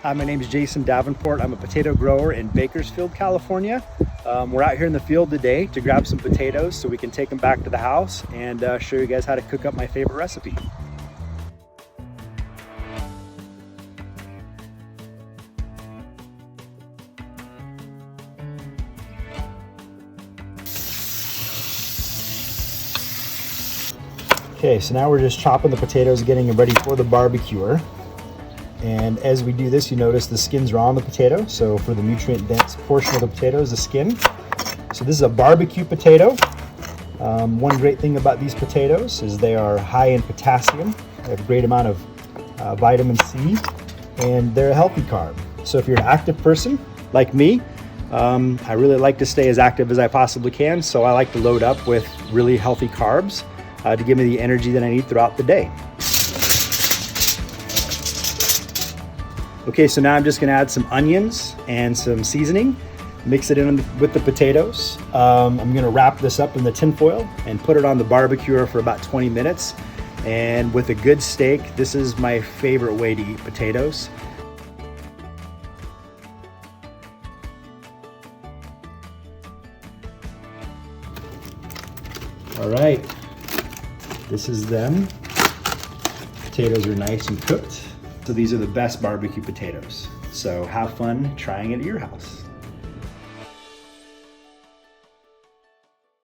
Hi, my name is Jason Davenport. I'm a potato grower in Bakersfield, California. We're out here in the field today to grab some potatoes so we can take them back to the house and show you guys how to cook up my favorite recipe. Okay, so now we're just chopping the potatoes, getting them ready for the barbecuer. And as we do this, you notice the skins are on the potato. So for the nutrient dense portion of the potato is the skin. So this is a barbecue potato. One great thing about these potatoes is they are high in potassium. They have a great amount of vitamin C, and they're a healthy carb. So if you're an active person like me, I really like to stay as active as I possibly can. So I like to load up with really healthy carbs to give me the energy that I need throughout the day. Okay, so now I'm just gonna add some onions and some seasoning, mix it in with the potatoes. I'm gonna wrap this up in the tin foil and put it on the barbecuer for about 20 minutes. And with a good steak, this is my favorite way to eat potatoes. All right, this is them. Potatoes are nice and cooked. So these are the best barbecue potatoes. So have fun trying it at your house.